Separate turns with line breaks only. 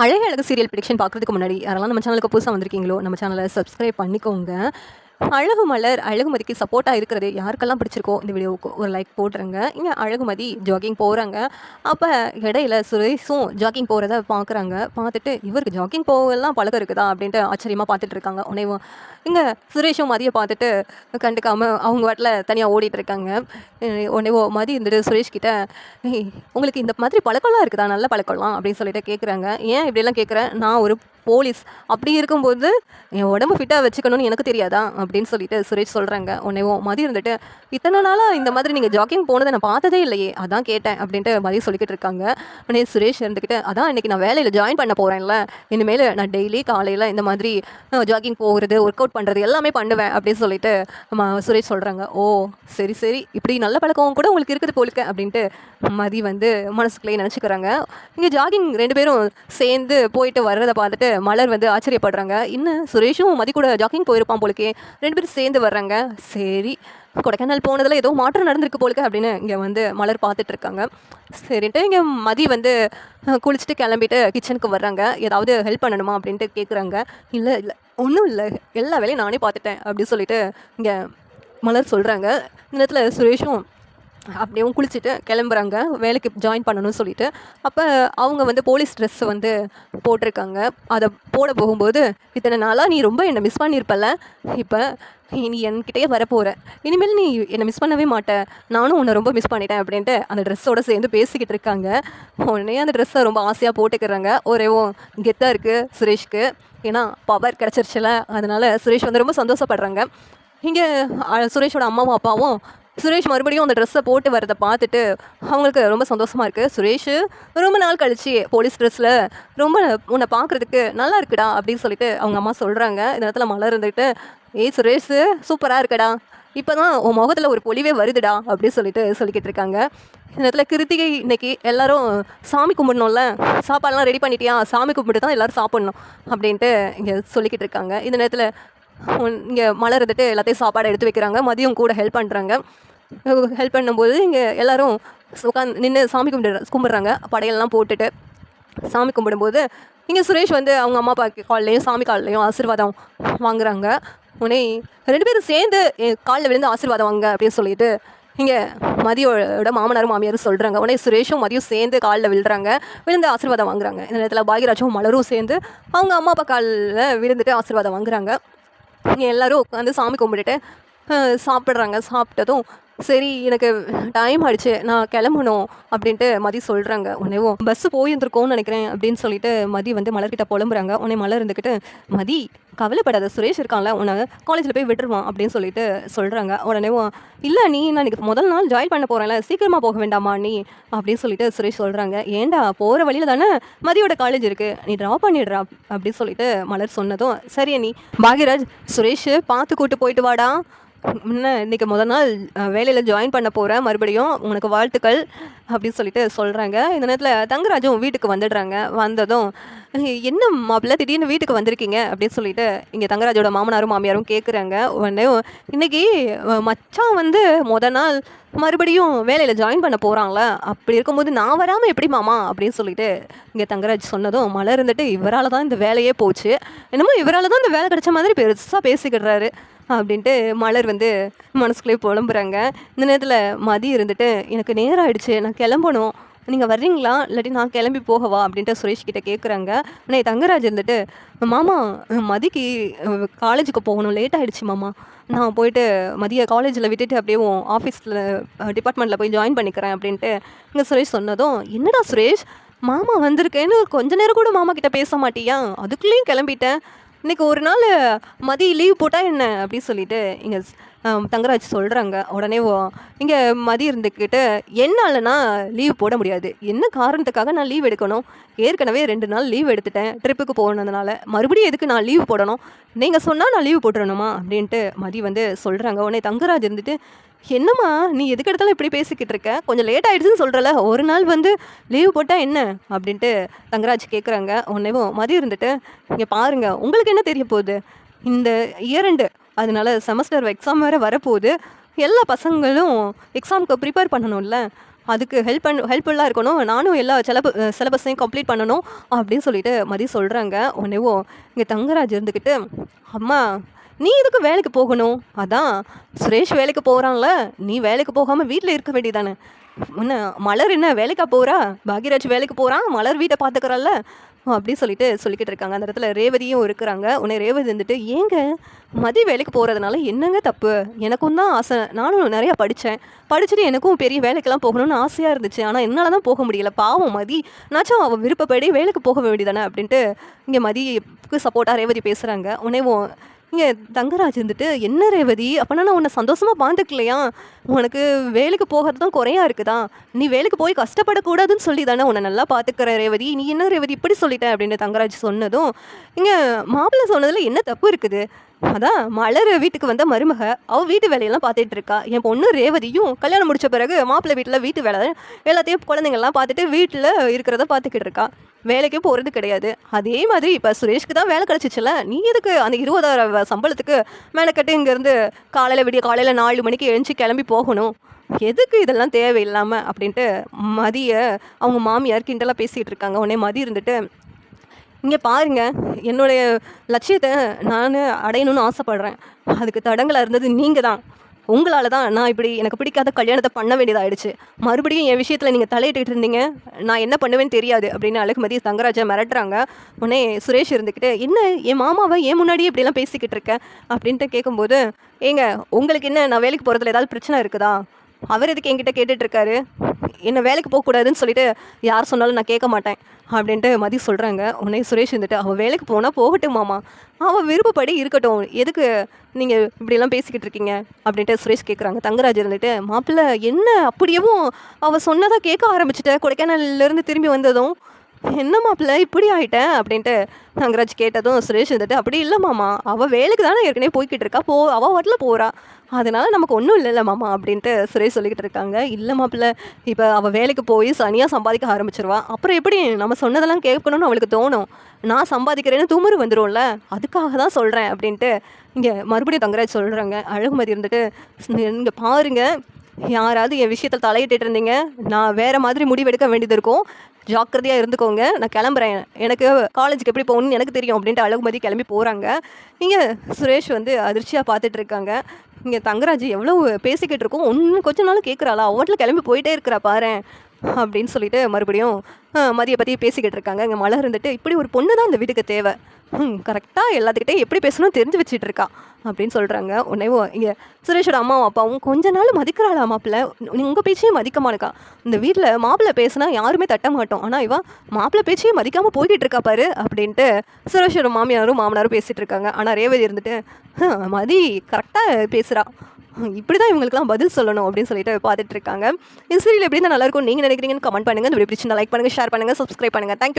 அழகு அழகு serial prediction பார்க்குறதுக்கு முன்னாடி யாரெல்லாம் நம்ம சேனலுக்கு புதுசாக வந்திருக்கீங்களோ நம்ம சேனலை சப்ஸ்கிரைப் பண்ணிக்கோங்க. அழகுமலர் அழகுமதிக்கு சப்போர்ட்டாக இருக்கிறது யாருக்கெல்லாம் பிடிச்சிருக்கோ இந்த வீடியோவுக்கு ஒரு லைக் போட்டுருங்க. இங்கே அழகுமதி ஜாகிங் போகிறாங்க. அப்போ இடையில சுரேஷும் ஜாகிங் போகிறத பார்க்குறாங்க. பார்த்துட்டு இவருக்கு ஜாகிங் போகலாம் பழக்கம் இருக்குதா அப்படின்ட்டு ஆச்சரியமாக பார்த்துட்டு இருக்காங்க. உடனே இங்கே சுரேஷும் மதியை பார்த்துட்டு கண்டுக்காமல் அவங்க வாட்டில் தனியாக ஓடிட்டு இருக்காங்க. உடனே மதி இருந்துட்டு சுரேஷ் கிட்ட உங்களுக்கு இந்த மாதிரி பழக்கம்லாம் இருக்குதா, நல்ல பழக்கம்லாம் அப்படின்னு சொல்லிட்டு கேட்குறாங்க. ஏன் இப்படியெல்லாம் கேட்குறேன், நான் ஒரு போலீஸ், அப்படி இருக்கும்போது என் உடம்பு ஃபிட்டாக வச்சுக்கணும்னு எனக்கு தெரியாதா அப்படின்னு சொல்லிட்டு சுரேஷ் சொல்கிறாங்க. உடனே மதி இருந்துட்டு இத்தனை நாளாக இந்த மாதிரி நீங்கள் ஜாக்கிங் போனதை நான் பார்த்ததே இல்லையே, அதான் கேட்டேன் அப்படின்ட்டு மதி சொல்லிக்கிட்டு இருக்காங்க. உடனே சுரேஷ் இருந்துக்கிட்டு அதான் இன்றைக்கி நான் வேலையில் ஜாயின் பண்ண போகிறேன்ல, இனிமேல் நான் டெய்லி காலையில் இந்த மாதிரி ஜாக்கிங் போகிறது ஒர்க் அவுட் பண்ணுறது எல்லாமே பண்ணுவேன் அப்படின்னு சொல்லிட்டு சுரேஷ் சொல்கிறாங்க. ஓ சரி சரி, இப்படி நல்ல பழக்கம் கூட உங்களுக்கு இருக்குது போலுக்க அப்படின்ட்டு மதி மனசுக்குள்ளேயே நினச்சிக்கிறாங்க. இங்கே ஜாகிங் 2 பேரும் சேர்ந்து போயிட்டு வர்றதை பார்த்துட்டு மலர் ஆச்சரியப்படுறாங்க. இன்னும் சுரேஷும் மதி கூட ஜாக்கிங் போயிருப்பான் போலுக்கே, 2 பேரும் சேர்ந்து வர்றாங்க. சரி, கொடைக்கானல் போனதில் ஏதோ மாற்றம் நடந்திருக்கு போலுக்கு அப்படின்னு இங்கே மலர் பார்த்துட்டு இருக்காங்க. சரின்ட்டு இங்கே மதி குளிச்சுட்டு கிளம்பிட்டு கிச்சனுக்கு வர்றாங்க. ஏதாவது ஹெல்ப் பண்ணணுமா அப்படின்ட்டு கேட்குறாங்க. இல்லை இல்லை ஒன்றும் இல்லை, எல்லா வேலையும் நானே பார்த்துட்டேன் அப்படின்னு சொல்லிட்டு இங்கே மலர் சொல்கிறாங்க. இந்த நேரத்தில் சுரேஷும் அப்படியே குளிச்சுட்டு கிளம்புறாங்க வேலைக்கு ஜாயின் பண்ணணும்னு சொல்லிட்டு. அப்போ அவங்க போலீஸ் ட்ரெஸ்ஸை போட்டிருக்காங்க. அதை போட போகும்போது இத்தனை நாளாக நீ ரொம்ப என்னை மிஸ் பண்ணியிருப்பல, இப்போ நீ என்கிட்டயே வரப்போகிற, இனிமேல் நீ என்னை மிஸ் பண்ணவே மாட்டேன், நானும் உன்னை ரொம்ப மிஸ் பண்ணிட்டேன் அப்படின்ட்டு அந்த ட்ரெஸ்ஸோடு சேர்ந்து பேசிக்கிட்டு இருக்காங்க. உடனே அந்த ட்ரெஸ்ஸை ரொம்ப ஆசையாக போட்டுக்கிறாங்க. ஒரே கெத்தாக இருக்குது சுரேஷ்க்கு, ஏன்னா பவர் கிடச்சிருச்சுல, அதனால் சுரேஷ் ரொம்ப சந்தோஷப்படுறாங்க. இங்கே சுரேஷோட அம்மாவும் அப்பாவும் சுரேஷ் மறுபடியும் அந்த ட்ரெஸ்ஸை போட்டு வரதை பார்த்துட்டு அவங்களுக்கு ரொம்ப சந்தோஷமாக இருக்குது. சுரேஷ் ரொம்ப நாள் கழிச்சு போலீஸ் ட்ரெஸ்ஸில் ரொம்ப உன்னை பார்க்குறதுக்கு நல்லா இருக்குடா அப்படின்னு சொல்லிட்டு அவங்க அம்மா சொல்கிறாங்க. இந்த இடத்துல மலர் இருந்துக்கிட்டு ஏய் சுரேஷ் சூப்பராக இருக்கடா, இப்போ தான் உன் முகத்தில் ஒரு பொலிவே வருதுடா அப்படின்னு சொல்லிக்கிட்டு இருக்காங்க. இந்த இடத்துல கிருத்திகை இன்னைக்கு எல்லோரும் சாமி கும்பிடணும்ல, சாப்பாடெல்லாம் ரெடி பண்ணிட்டியா, சாமி கும்பிட்டு தான் எல்லோரும் சாப்பிட்ணும் அப்படின்ட்டு இங்கே சொல்லிக்கிட்டு இருக்காங்க. இந்த நேரத்தில் இங்கே மலர் எல்லாத்தையும் சாப்பாடை எடுத்து வைக்கிறாங்க. மதியம் கூட ஹெல்ப் பண்ணுறாங்க. ஹெல்ப் பண்ணும்போது இங்கே எல்லோரும் உட்காந்து நின்று சாமி கும்பிட்றாங்க. படையெல்லாம் போட்டுட்டு சாமி கும்பிடும்போது இங்கே சுரேஷ் அவங்க அம்மா அப்பா கால்லையும் சாமி கால்லையும் ஆசீர்வாதம் வாங்குறாங்க. உடனே 2 பேரும் சேர்ந்து காலில் விழுந்து ஆசீர்வாதம் வாங்க அப்படின்னு சொல்லிட்டு இங்கே மதியோட மாமனாரும் மாமியாரும் சொல்கிறாங்க. உடனே சுரேஷும் மதியம் சேர்ந்து காலில் விழுந்து ஆசீர்வாதம் வாங்குறாங்க. இந்த நேரத்தில் பாகியராஜும் மலரும் சேர்ந்து அவங்க அம்மா அப்பா காலில் விழுந்துட்டு ஆசீர்வாதம் வாங்குறாங்க. இங்கே எல்லோரும் உட்காந்து சாமி கும்பிட்டுட்டு சாப்பிட்றாங்க. சாப்பிட்டதும் சரி எனக்கு டைம் ஆகிடுச்சு, நான் கிளம்பணும் அப்படின்ட்டு மதி சொல்கிறாங்க. உடனே பஸ்ஸு போயிருந்துருக்கோன்னு நினைக்கிறேன் அப்படின்னு சொல்லிட்டு மதி மலர்கிட்ட புலம்புறாங்க. உடனே மலர் இருந்துக்கிட்டு மதி கவலைப்படாத, சுரேஷ் இருக்கான்ல, உன்னை காலேஜில் போய் விட்டுருவான் அப்படின்னு சொல்லிட்டு சொல்கிறாங்க. உடனே இல்லை நீ நான் இன்றைக்கி முதல் நாள் ஜாயின் பண்ண போகிறேன்ல, சீக்கிரமாக போக வேண்டாமா நீ அப்படின்னு சொல்லிட்டு சுரேஷ் சொல்கிறாங்க. ஏண்டா போகிற வழியில் தானே மதியோட காலேஜ் இருக்குது, நீ ட்ராப் பண்ணிடுறா அப்படின்னு சொல்லிட்டு மலர் சொன்னதும் சரி நீ பாகியராஜ் சுரேஷ் பார்த்து கூட்டு போயிட்டு வாடா, இன்றைக்கி முதல் நாள் வேலையில் ஜாயின் பண்ண போகிறேன், மறுபடியும் உனக்கு வாழ்த்துக்கள் அப்படின்னு சொல்லிட்டு சொல்கிறாங்க. இந்த நேரத்தில் தங்கராஜும் வீட்டுக்கு வந்துடுறாங்க. வந்ததும் என்ன மாப்பிள்ளை திடீர்னு வீட்டுக்கு வந்திருக்கீங்க அப்படின்னு சொல்லிட்டு இங்கே தங்கராஜோட மாமனாரும் மாமியாரும் கேட்குறாங்க. உடனே இன்றைக்கி மச்சான் முதல் நாள் மறுபடியும் வேலையில் ஜாயின் பண்ண போகிறாங்களா, அப்படி இருக்கும்போது நான் வராமல் எப்படி மாமா அப்படின்னு சொல்லிட்டு இங்கே தங்கராஜ் சொன்னதும் மலர் இவரால் தான் இந்த வேலையே போச்சு, என்னமோ இவரால் தான் இந்த வேலை கிடைச்ச மாதிரி பெருசாக பேசிக்கிடுறாரு அப்படின்ட்டு மலர் மனசுக்குள்ளே புலம்புறாங்க. இந்த நேரத்தில் மதி எனக்கு நேரம் ஆகிடுச்சு, நான் கிளம்பணும், நீங்கள் வர்றீங்களா இல்லாட்டி நான் கிளம்பி போகவா அப்படின்ட்டு சுரேஷ் கிட்டே கேட்குறாங்க. உடனே தங்கராஜ் மாமா மதிக்கு காலேஜுக்கு போகணும், லேட் ஆகிடுச்சு மாமா, நான் போயிட்டு மதிய காலேஜில் விட்டுட்டு அப்படியே ஆஃபீஸில் டிபார்ட்மெண்ட்டில் போய் ஜாயின் பண்ணிக்கிறேன் அப்படின்ட்டு இங்கே சுரேஷ் சொன்னதும் என்னடா சுரேஷ் மாமா வந்திருக்கேன்னு கொஞ்ச நேரம் கூட மாமா கிட்டே பேச மாட்டியா, அதுக்குள்ளேயும் கிளம்பிட்டேன், இன்றைக்கி ஒரு நாள் மதிய லீவ் போட்டால் என்ன அப்படின்னு சொல்லிட்டு இங்கே தங்கராஜ் சொல்கிறாங்க. உடனே இங்கே மதி இருந்துக்கிட்டு என்னாலனா லீவ் போட முடியாது, என்ன காரணத்துக்காக நான் லீவ் எடுக்கணும், ஏற்கனவே 2 நாள் லீவ் எடுத்துட்டேன் ட்ரிப்புக்கு போனதுனால, மறுபடியும் எதுக்கு நான் லீவ் போடணும், நீங்கள் சொன்னால் நான் லீவ் போட்டுறணுமா அப்படின்ட்டு மதி சொல்கிறாங்க. உடனே தங்கராஜ் என்னம்மா நீ எதுக்கு எடுத்தாலும் இப்படி பேசிக்கிட்டு இருக்க, கொஞ்சம் லேட் ஆகிடுச்சுன்னு சொல்கிறல, ஒரு நாள் லீவ் போட்டால் என்ன அப்படின்ட்டு தங்கராஜ் கேட்குறாங்க. உடனே மதி இங்கே பாருங்கள் உங்களுக்கு என்ன தெரிய போகுது, இந்த இயர் எண்டு அதனால செமஸ்டர் எக்ஸாம் வேறு வரப்போகுது, எல்லா பசங்களும் எக்ஸாமுக்கு ப்ரிப்பேர் பண்ணணும்ல, அதுக்கு ஹெல்ப்ஃபுல்லாக இருக்கணும். நானும் எல்லா சிலபஸையும் கம்ப்ளீட் பண்ணணும் அப்படின்னு சொல்லிட்டு மதி சொல்கிறாங்க. உடனேவும் இங்கே தங்கராஜ் இருந்துக்கிட்டு, அம்மா நீ எதுக்கு வேலைக்கு போகணும்? அதான் சுரேஷ் வேலைக்கு போகிறான்ல, நீ வேலைக்கு போகாமல் வீட்டில் இருக்க வேண்டியதானே. என்ன மலர் என்ன வேலைக்கா போகிறா? பாக்யராஜ் வேலைக்கு போகிறான், மலர் வீட்டை பார்த்துக்கறாள்ல அப்படின்னு சொல்லிக்கிட்டு இருக்காங்க. அந்த இடத்துல ரேவதியும் இருக்கிறாங்க. உடனே ரேவதி வந்துட்டு, ஏங்க மதி வேலைக்கு போகிறதுனால என்னங்க தப்பு? எனக்கும் தான் ஆசை, நானும் நிறையா படிச்சுட்டு எனக்கும் பெரிய வேலைக்கெல்லாம் போகணும்னு ஆசையாக இருந்துச்சு. ஆனால் என்னால் தான் போக முடியல. பாவம் மதி, நாச்சும் அவள் விருப்பப்படி வேலைக்கு போக வேண்டியதானே அப்படின்ட்டு இங்கே மதிக்கு சப்போர்ட்டாக ரேவதி பேசுகிறாங்க. உடனேவும் இங்கே தங்கராஜ் இருந்துட்டு, என்ன ரேவதி, அப்போனா நான் உன்னை சந்தோஷமாக பார்த்துக்கலையா? உனக்கு வேலைக்கு போகிறது தான் குறையா இருக்குதா? நீ வேலைக்கு போய் கஷ்டப்படக்கூடாதுன்னு சொல்லி தானே உன்னை நல்லா பார்த்துக்கிற ரேவதி, நீ என்ன ரேவதி இப்படி சொல்லிட்ட அப்படின்னு தங்கராஜ் சொன்னதும், இங்கே மாப்பிள்ளை சொன்னதில் என்ன தப்பு இருக்குது? அதான் மலர் வீட்டுக்கு வந்த மருமக, அவள் வீட்டு வேலையெல்லாம் பார்த்துட்டு இருக்கா. என் பொண்ணு ரேவதியும் கல்யாணம் முடிச்ச பிறகு மாப்பிள்ளை வீட்டில் வீட்டு வேலை எல்லாத்தையும் குழந்தைங்கள்லாம் பார்த்துட்டு வீட்டில் இருக்கிறத பார்த்துக்கிட்டு இருக்கா. வேலைக்கே போகிறது கிடையாது. அதே மாதிரி இப்போ சுரேஷ்க்கு தான் வேலை கிடச்சிச்சுல, நீ எதுக்கு அந்த 20,000 சம்பளத்துக்கு மேனக்கட்டு இங்கேருந்து விடிய காலையில் 4 மணிக்கு எழுந்துச்சி கிளம்பி போகணும்? எதுக்கு இதெல்லாம் தேவையில்லாமல் அப்படின்ட்டு மதியை அவங்க மாமியார் கிண்டலாக பேசிகிட்டு இருக்காங்க. உடனே மதி இருந்துட்டு, இங்கே பாருங்க, என்னுடைய லட்சியத்தை நான் அடையணும்னு ஆசைப்பட்றேன். அதுக்கு தடங்களாக இருந்தது நீங்கள் தான். உங்களால் தான் நான் இப்படி எனக்கு பிடிக்காத கல்யாணத்தை பண்ண வேண்டியதாகிடுச்சு. மறுபடியும் என் விஷயத்தில் நீங்கள் தலையிட்டு இருந்தீங்க, நான் என்ன பண்ணுவேன்னு தெரியாது அப்படின்னு அழகுமதி தங்கராஜை மிரட்டுறாங்க. உடனே சுரேஷ் இருந்துக்கிட்டு, என்ன என் மாமாவை ஏன் முன்னாடியே இப்படிலாம் பேசிக்கிட்டு இருக்கேன் அப்படின்ட்டு கேட்கும்போது, ஏங்க உங்களுக்கு என்ன, நான் வேலைக்கு போகிறதுல ஏதாவது பிரச்சனை இருக்குதா? அவர் எதுக்கு என்கிட்ட கேட்டுட்ருக்காரு? என்ன வேலைக்கு போகக்கூடாதுன்னு சொல்லிட்டு யார் சொன்னாலும் நான் கேட்க மாட்டேன் அப்படின்ட்டு மதி சொல்கிறாங்க. உடனே சுரேஷ் இருந்துட்டு, அவள் வேலைக்கு போனால் போகட்டும் மாமா, அவள் விருப்பப்படி இருக்கட்டும், எதுக்கு நீங்கள் இப்படிலாம் பேசிக்கிட்டு இருக்கீங்க அப்படின்ட்டு சுரேஷ் கேட்குறாங்க. தங்கராஜ் இருந்துட்டு, மாப்பிள்ளை என்ன அப்படியேவும் அவள் சொன்னதாக கேட்க ஆரம்பிச்சிட்ட, கொடைக்கானல்லேருந்து திரும்பி வந்ததும் என்ன மாப்பிள்ளை இப்படி ஆகிட்டேன் அப்படின்ட்டு தங்கராஜ் கேட்டதும் சுரேஷ் வந்துட்டு, அப்படி இல்லை மாமா, அவள் வேலைக்கு தானே ஏற்கனவே போய்கிட்டு இருக்கா, அவள் வாட்டில் போகிறா, அதனால நமக்கு ஒன்றும் இல்லைல்ல மாமா அப்படின்ட்டு சுரேஷ் சொல்லிக்கிட்டு இருக்காங்க. இல்லை மாப்பிள்ளை, இப்போ அவள் வேலைக்கு போய் சனியாக சம்பாதிக்க ஆரம்பிச்சிருவா, அப்புறம் எப்படி நம்ம சொன்னதெல்லாம் கேட்கணும்னு அவளுக்கு தோணும், நான் சம்பாதிக்கிறேன்னு துமுறு வந்துடும்ல, அதுக்காக தான் சொல்கிறேன் அப்படின்ட்டு இங்கே மறுபடியும் தங்கராஜ் சொல்கிறாங்க. அழகுமதி இருந்துட்டு, இங்கே பாருங்கள், யாராவது என் விஷயத்தில் தலையிட்டு இருந்தீங்க, நான் வேறு மாதிரி முடிவெடுக்க வேண்டியது இருக்கும், ஜாக்கிரதையாக இருந்துக்கோங்க, நான் கிளம்புறேன், எனக்கு காலேஜுக்கு எப்படி போகணும்னு எனக்கு தெரியும் அப்படின்ட்டு அழகுமதி கிளம்பி போகிறாங்க. இங்கே சுரேஷ் வந்து அதிர்ச்சியாக பார்த்துட்டு இருக்காங்க. இங்கே தங்கராஜ் எவ்வளோ பேசிக்கிட்டு இருக்கோம், ஒன்று கொஞ்ச நாள் கேட்குறாளா, அவட்டில் கிளம்பி போயிட்டே இருக்கிறா பாரு அப்படின்னு சொல்லிட்டு மறுபடியும் மதியை பற்றி பேசிக்கிட்டு இருக்காங்க. இங்கே மலர் இருந்துட்டு, இப்படி ஒரு பொண்ணு தான் இந்த வீட்டுக்கு தேவை, கரெக்டாக எல்லாத்துக்கிட்டே எப்படி பேசணும் தெரிஞ்சு வச்சுட்டு இருக்கா அப்படின்னு சொல்கிறாங்க. உடனே இங்கே சுரேஷோட அம்மாவும் அப்பாவும் கொஞ்ச நாள் மதிக்கிறாளா மாப்பிள்ளை, உங்கள் பேச்சையும் மதிக்க மாட்டேக்கா, இந்த வீட்டில் மாப்பிள்ளை பேசுனா யாருமே தட்ட மாட்டோம், ஆனால் இவன் மாப்பிள்ளை பேச்சையும் மதிக்காமல் போய்கிட்டு இருக்கா பாரு அப்படின்ட்டு சுரேஷோட மாமியாரும் மாமனாரும் பேசிகிட்டு இருக்காங்க. ஆனால் ரேவதி இருந்துட்டு, மதி கரெக்டாக பேசுகிறா, இப்படி தான் இவங்களுக்குலாம் பதில் சொல்லணும் அப்படின்னு சொல்லிட்டு பார்த்துட்டு இருக்காங்க. இந்த சீரியல் எப்படி தான் நல்லாயிருக்கும் நீங்கள் நினைக்கிறீங்கன்னு கமெண்ட் பண்ணுங்கள். இந்த வீடியோ பிடிச்சிருந்தா லைக் பண்ணுங்கள், ஷேர் பண்ணுங்கள், சப்ஸ்கிரைப் பண்ணுங்கள். தேங்க்யூ.